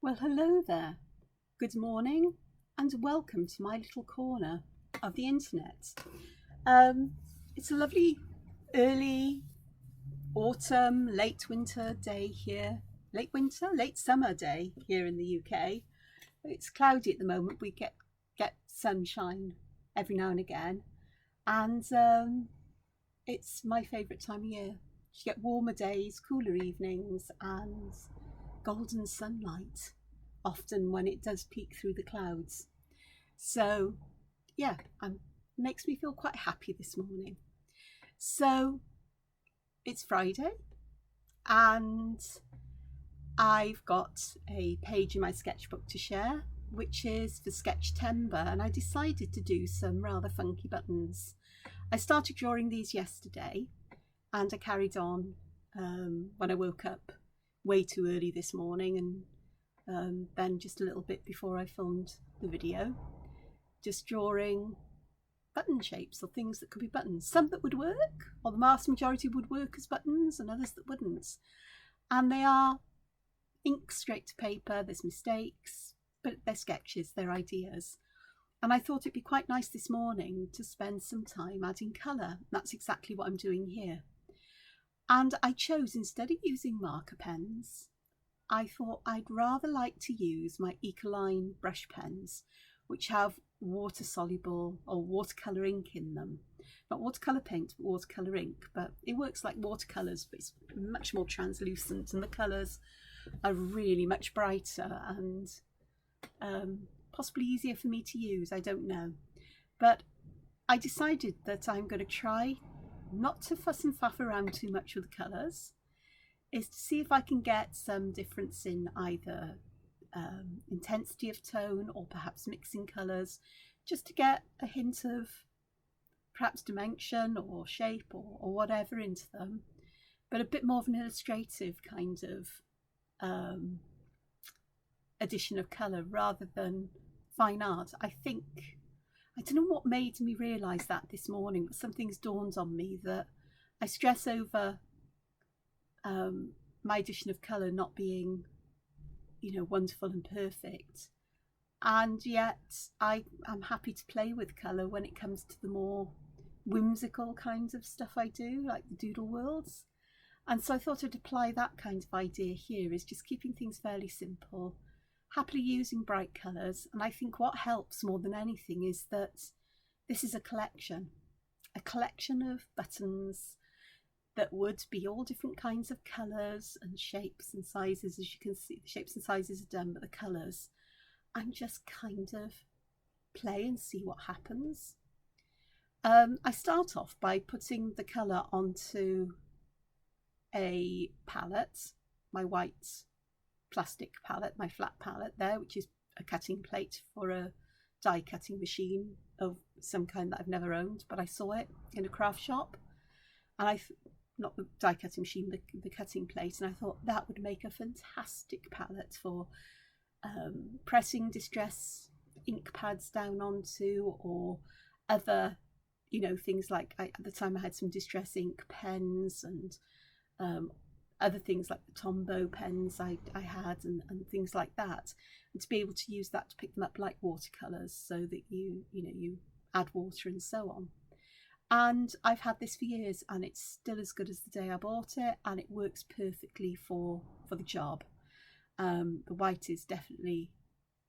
Well, hello there. Good morning and welcome to my little corner of the internet. It's a lovely early autumn, late winter day here. Late summer day here in the UK. It's cloudy at the moment. We get sunshine every now and again, and it's my favourite time of year. You get warmer days, cooler evenings, and golden sunlight, often when it does peek through the clouds. So, yeah, it makes me feel quite happy this morning. So, it's Friday, and I've got a page in my sketchbook to share, which is for Sketchtember, and I decided to do some rather funky buttons. I started drawing these yesterday, and I carried on when I woke up way too early this morning, and then just a little bit before I filmed the video, just drawing button shapes or things that could be buttons. Some that would work, or the vast majority would work as buttons, and others that wouldn't. And they are ink straight to paper. There's mistakes, but they're sketches, they're ideas. And I thought it'd be quite nice this morning to spend some time adding colour. That's exactly what I'm doing here. And I chose, instead of using marker pens, I thought I'd rather like to use my Ecoline Brush Pens, which have water-soluble or watercolour ink in them. Not watercolour paint, but watercolour ink. But it works like watercolours, but it's much more translucent, and the colours are really much brighter and possibly easier for me to use. I don't know. But I decided that I'm going to try not to fuss and faff around too much with the colours, is to see if I can get some difference in either intensity of tone or perhaps mixing colours, just to get a hint of perhaps dimension or shape or whatever into them, but a bit more of an illustrative kind of addition of colour rather than fine art. I don't know what made me realise that this morning, but something's dawned on me that I stress over my addition of colour not being, wonderful and perfect. And yet I'm happy to play with colour when it comes to the more whimsical kinds of stuff I do, like the doodle worlds. And so I thought I'd apply that kind of idea here, is just keeping things fairly simple, happily using bright colours. And I think what helps more than anything is that this is a collection of buttons that would be all different kinds of colours and shapes and sizes. As you can see, the shapes and sizes are done, but the colours, and just kind of play and see what happens. I start off by putting the colour onto a palette, my white plastic palette, my flat palette there, which is a cutting plate for a die cutting machine of some kind that I've never owned, but I saw it in a craft shop, and not the die cutting machine, the cutting plate, and I thought that would make a fantastic palette for pressing distress ink pads down onto, or other, things like at the time I had some distress ink pens and other things like the Tombow pens I had and things like that, and to be able to use that to pick them up like watercolours, so that you add water and so on. And I've had this for years, and it's still as good as the day I bought it, and it works perfectly for the job. The white is definitely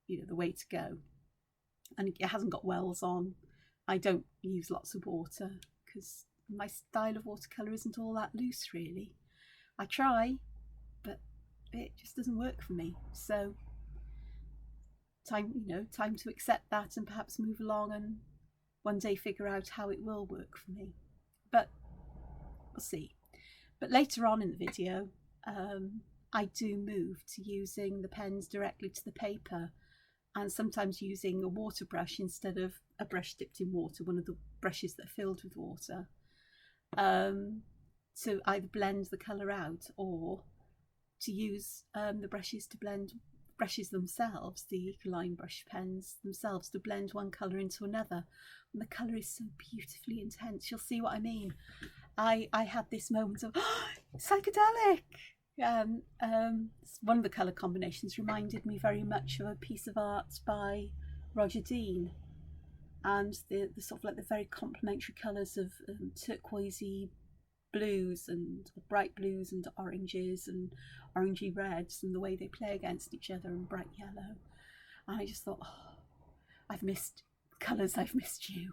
the way to go, and it hasn't got wells on. I don't use lots of water because my style of watercolour isn't all that loose, really. I try, but it just doesn't work for me. So time to accept that and perhaps move along and one day figure out how it will work for me. But we'll see. But later on in the video, I do move to using the pens directly to the paper, and sometimes using a water brush instead of a brush dipped in water, one of the brushes that are filled with water, to either blend the colour out, or to use the brushes to blend brushes themselves, the Ecoline Brush Pens themselves, to blend one colour into another. And the colour is so beautifully intense. You'll see what I mean. I had this moment of psychedelic. One of the colour combinations reminded me very much of a piece of art by Roger Dean, and the sort of like the very complementary colours of turquoisey blues and bright blues and oranges and orangey reds, and the way they play against each other, and bright yellow. And I just thought, oh, I've missed colours, I've missed you,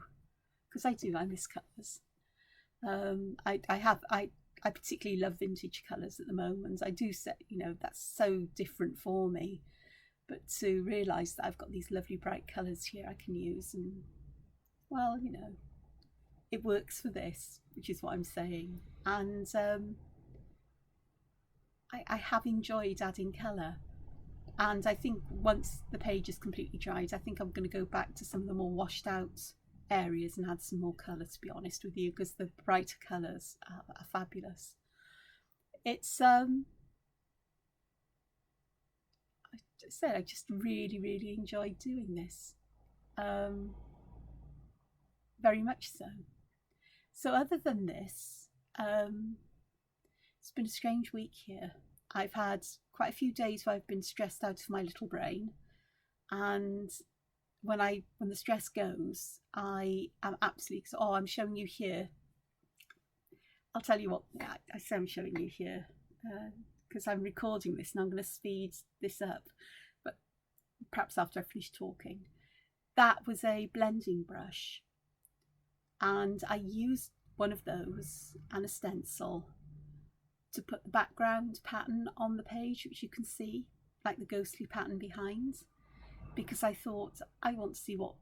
because I do, I miss colours. I particularly love vintage colours at the moment. I do say, you know, that's so different for me, but to realise that I've got these lovely bright colours here I can use, and well, you know, it works for this, which is what I'm saying. And I have enjoyed adding colour, and I think once the page is completely dried, I think I'm going to go back to some of the more washed out areas and add some more colour, to be honest with you, because the brighter colours are fabulous. It's I just really enjoyed doing this, very much so. So other than this, it's been a strange week here. I've had quite a few days where I've been stressed out of my little brain, and when the stress goes, I am absolutely, oh, I'm showing you here. I'll tell you what, I say I'm showing you here because I'm recording this and I'm going to speed this up, but perhaps after I finish talking. That was a blending brush, and I used one of those and a stencil to put the background pattern on the page, which you can see, like the ghostly pattern behind, because I thought, I want to see what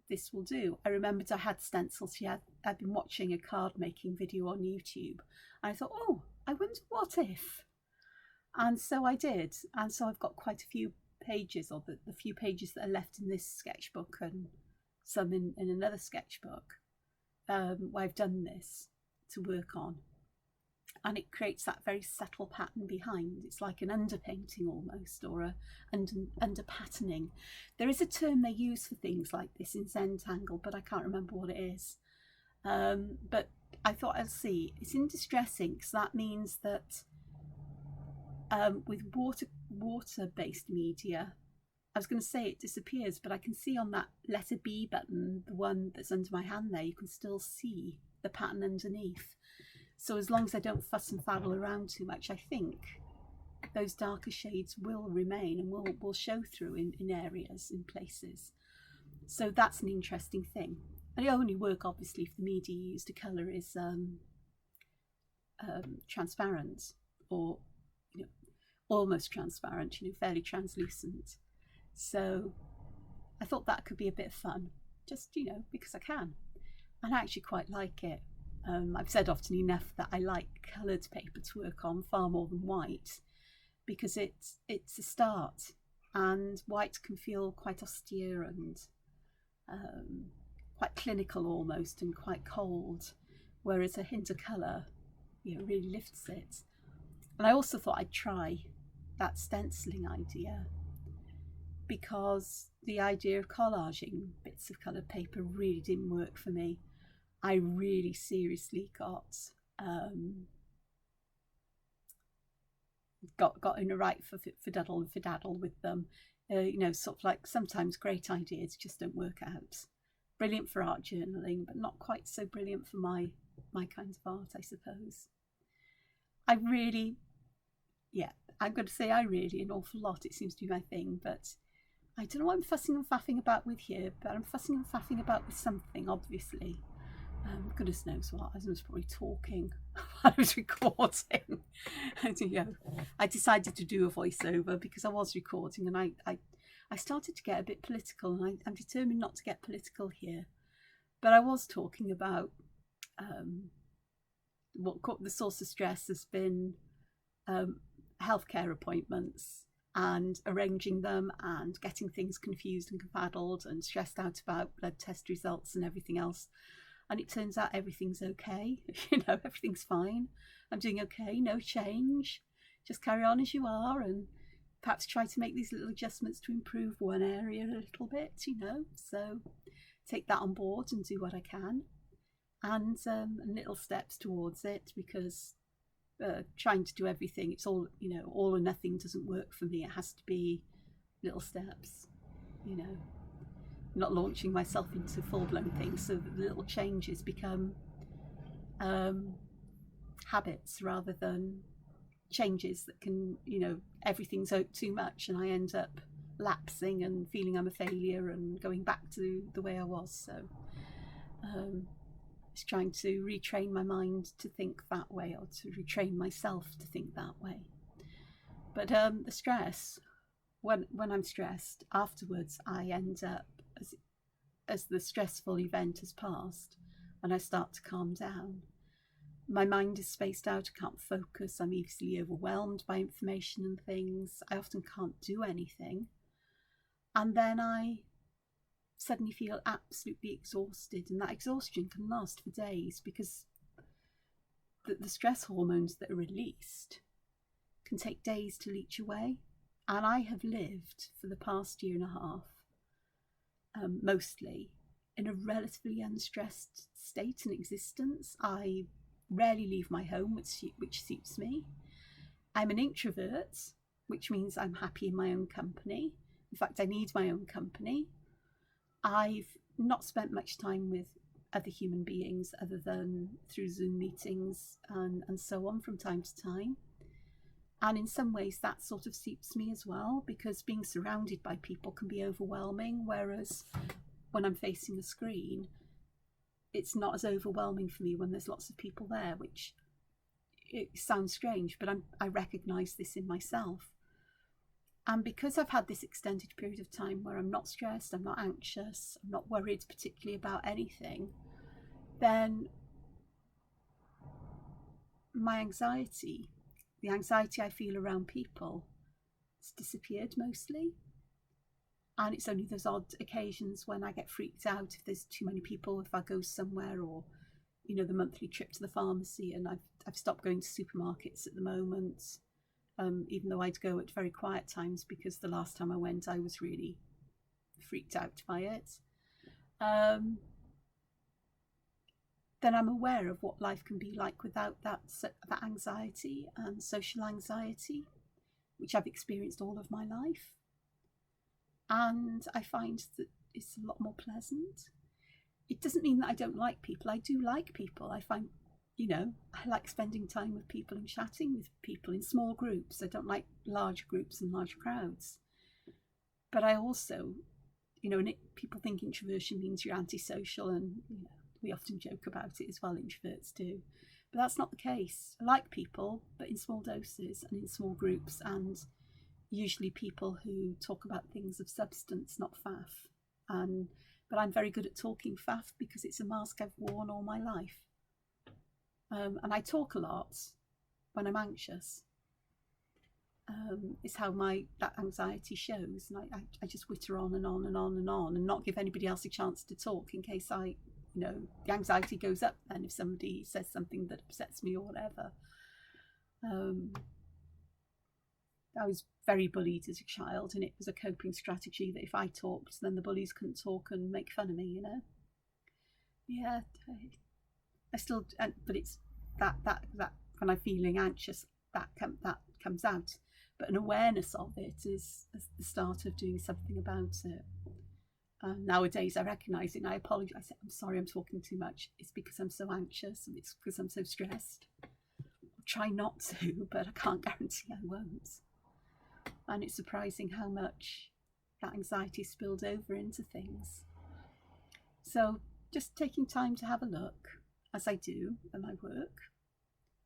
this will do. I remembered I had stencils here. I'd been watching a card making video on YouTube, and I thought, oh, I wonder what if. And so I did. And so I've got quite a few pages, or the few pages that are left in this sketchbook and some in another sketchbook, where I've done this to work on. And it creates that very subtle pattern behind. It's like an underpainting almost, or a under patterning. There is a term they use for things like this in Zentangle, but I can't remember what it is. But I thought I'll see. It's in distress inks. That means that with water-based media, I was going to say it disappears, but I can see on that letter B button, the one that's under my hand there, you can still see the pattern underneath. So as long as I don't fuss and faddle around too much, I think those darker shades will remain and will show through in areas, in places. So that's an interesting thing. And it only work, obviously, if the media you use to colour is transparent, or almost transparent, fairly translucent. So I thought that could be a bit of fun, just because I can, and I actually quite like it. I've said often enough that I like coloured paper to work on far more than white, because it's a start, and white can feel quite austere and quite clinical almost, and quite cold, whereas a hint of colour really lifts it. And I also thought I'd try that stenciling idea, because the idea of collaging bits of coloured paper really didn't work for me. I really seriously got in a right for fiddle and fidaddle with them. Sort of like sometimes great ideas just don't work out. Brilliant for art journaling, but not quite so brilliant for my kind of art, I suppose. I'm going to say an awful lot. It seems to be my thing, but I don't know what I'm fussing and faffing about with here, but I'm fussing and faffing about with something, obviously. Goodness knows what. I was probably talking while I was recording. I decided to do a voiceover because I was recording, and I started to get a bit political, and I'm determined not to get political here. But I was talking about what the source of stress has been healthcare appointments, and arranging them, and getting things confused and confaddled and stressed out about blood test results and everything else. And it turns out everything's okay. Everything's fine. I'm doing okay, no change. Just carry on as you are, and perhaps try to make these little adjustments to improve one area a little bit, So take that on board and do what I can, and little steps towards it, because trying to do everything. It's all, you know, all or nothing doesn't work for me. It has to be little steps, you know, not launching myself into full-blown things. So the little changes become habits rather than changes that can, you know, everything's too much and I end up lapsing and feeling I'm a failure and going back to the way I was. So it's trying to retrain my mind to think that way, or to retrain myself to think that way. But the stress, when I'm stressed, afterwards I end up, as the stressful event has passed and I start to calm down, my mind is spaced out, I can't focus, I'm easily overwhelmed by information and things, I often can't do anything, and then I suddenly feel absolutely exhausted, and that exhaustion can last for days because the stress hormones that are released can take days to leach away. And I have lived for the past year and a half mostly in a relatively unstressed state and existence. I rarely leave my home, which suits me. I'm an introvert, which means I'm happy in my own company. In fact, I need my own company. I've not spent much time with other human beings other than through Zoom meetings and so on from time to time. And in some ways that sort of suits me as well, because being surrounded by people can be overwhelming, whereas when I'm facing a screen, it's not as overwhelming for me when there's lots of people there, which it sounds strange, but I recognise this in myself. And because I've had this extended period of time where I'm not stressed, I'm not anxious, I'm not worried particularly about anything, then my anxiety, the anxiety I feel around people, has disappeared mostly. And it's only those odd occasions when I get freaked out if there's too many people, if I go somewhere, or, you know, the monthly trip to the pharmacy. And I've stopped going to supermarkets at the moment, even though I'd go at very quiet times, because the last time I went I was really freaked out by it. Then I'm aware of what life can be like without that anxiety and social anxiety, which I've experienced all of my life. And I find that it's a lot more pleasant. It doesn't mean that I don't like people. I do like people. I find, you know, I like spending time with people and chatting with people in small groups. I don't like large groups and large crowds. But I also, you know, people think introversion means you're antisocial, and, you know, we often joke about it as well, introverts do. But that's not the case. I like people, but in small doses and in small groups, and usually people who talk about things of substance, not faff. But I'm very good at talking faff because it's a mask I've worn all my life. And I talk a lot when I'm anxious. It's how that anxiety shows, and I just witter on and on and on and on, and not give anybody else a chance to talk, in case the anxiety goes up then if somebody says something that upsets me or whatever. I was very bullied as a child, and it was a coping strategy that if I talked, then the bullies couldn't talk and make fun of me, you know. Yeah, I still, but it's that when I'm feeling anxious, that comes out. But an awareness of it is the start of doing something about it. Nowadays, I recognise it and I apologise. I'm sorry, I'm talking too much. It's because I'm so anxious, and it's because I'm so stressed. I'll try not to, but I can't guarantee I won't. And it's surprising how much that anxiety spilled over into things. So just taking time to have a look, as I do at my work,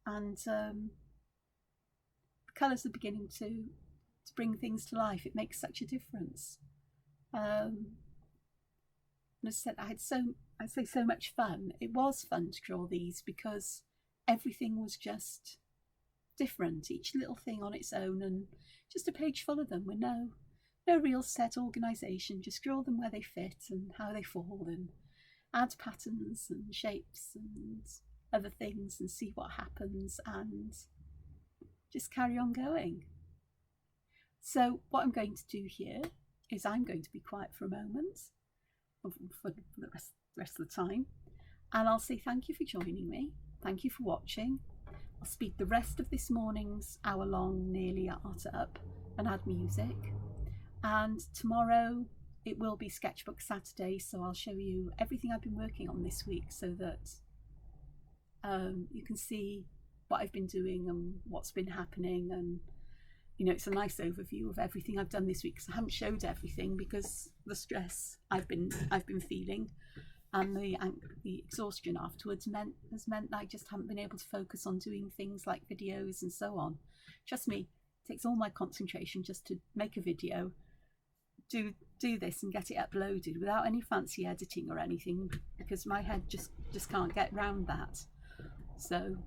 and the colours are beginning to bring things to life. It makes such a difference. And as I said, I'd say so much fun. It was fun to draw these because everything was just different, each little thing on its own, and just a page full of them with no real set organisation. Just draw them where they fit and how they fall, and add patterns and shapes and other things and see what happens, and just carry on going. So what I'm going to do here is I'm going to be quiet for a moment for the rest of the time, and I'll say thank you for joining me, thank you for watching, I'll speed the rest of this morning's hour-long nearly art up and add music. And tomorrow it will be Sketchbook Saturday, so I'll show you everything I've been working on this week so that you can see what I've been doing and what's been happening, and it's a nice overview of everything I've done this week, because I haven't showed everything because the stress I've been feeling and the exhaustion afterwards has meant that I just haven't been able to focus on doing things like videos and so on. Trust me, it takes all my concentration just to make a video, do this and get it uploaded without any fancy editing or anything, because my head just can't get round that. So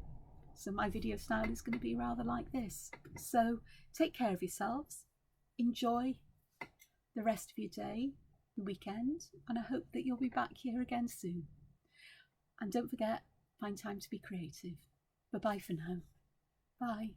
my video style is going to be rather like this. So take care of yourselves, enjoy the rest of your day, the weekend, and I hope that you'll be back here again soon. And don't forget, find time to be creative. Bye-bye for now. Bye.